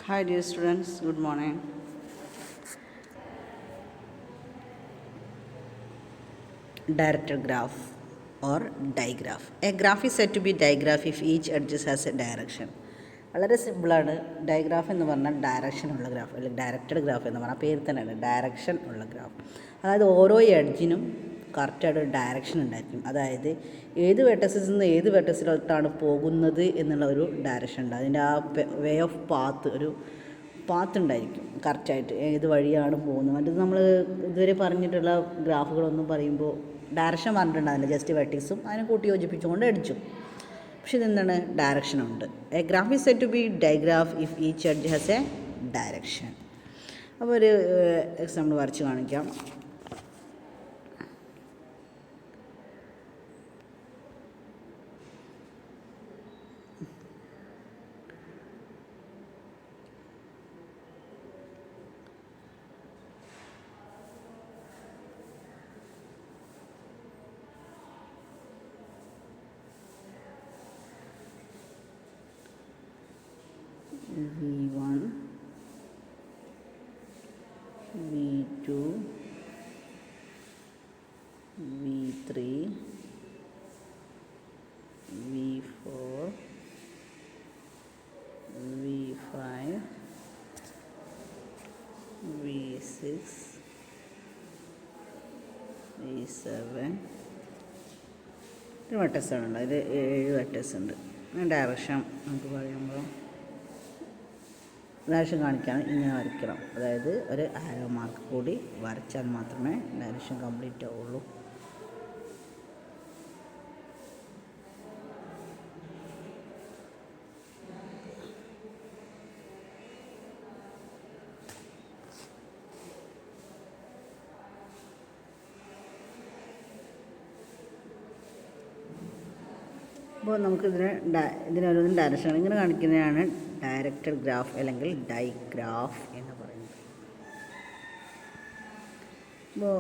Hi dear students, good morning. Directed graph or digraph. A graph is said to be digraph if each edges has a direction. വളരെ സിമ്പിളാണ്. Diagraph എന്ന് പറഞ്ഞാൽ direction ഉള്ള graph, അല്ലെങ്കിൽ directed graph എന്ന് പറഞ്ഞാൽ പേര് തന്നെയാണ് ഡയറക്ഷൻ ഉള്ള ഗ്രാഫ്. അതായത് ഓരോ എഡ്ജിനും കറക്റ്റായിട്ട് ഒരു ഡയറക്ഷൻ ഉണ്ടായിരിക്കും. അതായത് ഏത് വെർട്ടസിൽ നിന്ന് ഏത് വെർട്ടസിലോട്ടാണ് പോകുന്നത് എന്നുള്ള ഒരു ഡയറക്ഷൻ ഉണ്ട്. അതിൻ്റെ ആ വേ ഓഫ് പാത്ത്, ഒരു പാത്ത് ഉണ്ടായിരിക്കും കറക്റ്റായിട്ട് ഏത് വഴിയാണ് പോകുന്നത്. മറ്റത് നമ്മൾ ഇതുവരെ പറഞ്ഞിട്ടുള്ള ഗ്രാഫുകളൊന്നും പറയുമ്പോൾ ഡയറക്ഷൻ പറഞ്ഞിട്ടുണ്ടാവില്ല, ജസ്റ്റ് വെർട്ടിക്സും അതിനെ കൂട്ടി യോജിപ്പിച്ചുകൊണ്ട് അടിച്ചു. പക്ഷെ ഇതെന്താണ്, ഡയറക്ഷനുണ്ട്. A graph is said to be digraph if each edge has a direction. അപ്പോൾ ഒരു എക്സാമ്പിൾ വരച്ച് കാണിക്കാം. V1, V2, V3, V4, V5, V6, V7. ഒരു വെട്ടസാണുണ്ട്, അതിൽ 7 വെട്ടസ് ഉണ്ട്. ഡയറക്ഷൻ നമുക്ക് പറയുമ്പോൾ ഡയറക്ഷൻ കാണിക്കാൻ ഇങ്ങനെ വരയ്ക്കണം. അതായത് ഒരു ആരോ മാർക്ക് കൂടി വരച്ചാൽ മാത്രമേ ഡയറക്ഷൻ കംപ്ലീറ്റ് ആവുള്ളൂ. അപ്പോൾ നമുക്ക് ഇതിനൊരു ഡയറക്ഷൻ ഇങ്ങനെ കാണിക്കുന്നതാണ് ഡയറക്റ്റഡ് ഗ്രാഫ് അല്ലെങ്കിൽ ഡൈഗ്രാഫ് എന്ന് പറയുന്നത്. അപ്പോൾ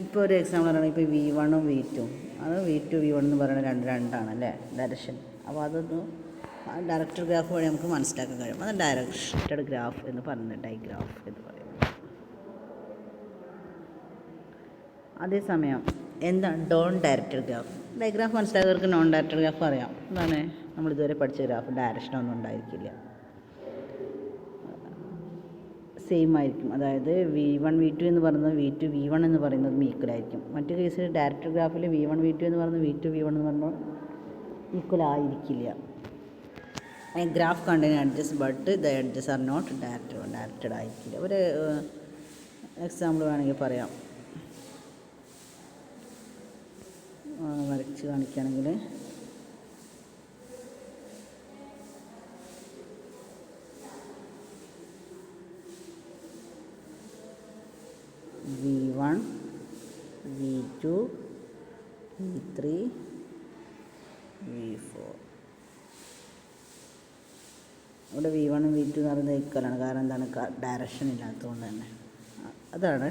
ഇപ്പോൾ ഒരു എക്സാമ്പിൾ പറയുകയാണെങ്കിൽ ഇപ്പോൾ V1 V2 അത് V2 V1 എന്ന് പറയുന്നത് രണ്ടാണല്ലേ ഡയറക്ഷൻ. അപ്പോൾ അതൊന്ന് ഡയറക്റ്റഡ് ഗ്രാഫ് വഴി നമുക്ക് മനസ്സിലാക്കാൻ കഴിയും. അത് ഡയറക്റ്റഡ് ഗ്രാഫ് എന്ന് പറയുന്നത് ഡൈഗ്രാഫ് എന്ന് പറയുന്നത്. അതേസമയം എന്താണ് നോൺ ഡയറക്റ്റഡ് ഗ്രാഫ്? ഡയഗ്രാഫ് മനസ്സിലായവർക്ക് നോൺ ഡയറക്റ്റഡ് ഗ്രാഫ് അറിയാം. എന്താണ്, നമ്മളിതുവരെ പഠിച്ച ഗ്രാഫ് ഡയറക്ഷനൊന്നും ഉണ്ടായിരിക്കില്ല, സെയിം ആയിരിക്കും. അതായത് V1 V2 എന്ന് പറയുന്നത് V2 V1 എന്ന് പറയുന്നത് ഈക്വൽ ആയിരിക്കും. മറ്റു കേസിൽ ഡയറക്റ്റഡ് ഗ്രാഫിൽ V1 V2 എന്ന് പറയുന്നത് V2 V1 എന്ന് പറഞ്ഞാൽ ഈക്വൽ ആയിരിക്കില്ല. Graph contain edges but the edges are not directed ആയിരിക്കില്ല. ഒരു എക്സാമ്പിൾ വേണമെങ്കിൽ പറയാം, വരച്ച് കാണിക്കുകയാണെങ്കിൽ V1 V2 V3 V4. ഇവിടെ V1 V2 എന്ന് പറയുന്നത് ഈക്വലാണ്. കാരണം എന്താണ്, ഡയറക്ഷൻ ഇല്ലാത്തതുകൊണ്ട് തന്നെ. അതാണ്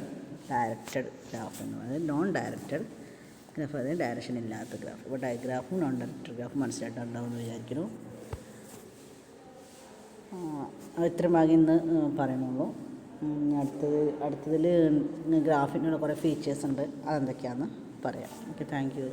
ഡയറക്റ്റഡ് ഗ്രാഫ് എന്ന് പറയുന്നത്. നോൺ ഡയറക്റ്റഡ് ഗ്രാഫ് അതായത് ഡയറക്ഷൻ ഇല്ലാത്ത ഗ്രാഫ്. അപ്പോൾ ഡയഗ്രാഫും നോൺ ഡയറക്റ്റഡ് ഗ്രാഫും മനസ്സിലായിട്ടുണ്ടാവുമെന്ന് വിചാരിക്കുന്നു. ഇത്ര ഭാഗം ഇന്ന് പറയുന്നുള്ളൂ. അടുത്തതിൽ ഗ്രാഫിനുള്ള കുറേ ഫീച്ചേഴ്സ് ഉണ്ട്, അതെന്തൊക്കെയാണെന്ന് പറയാം. Okay, thank you.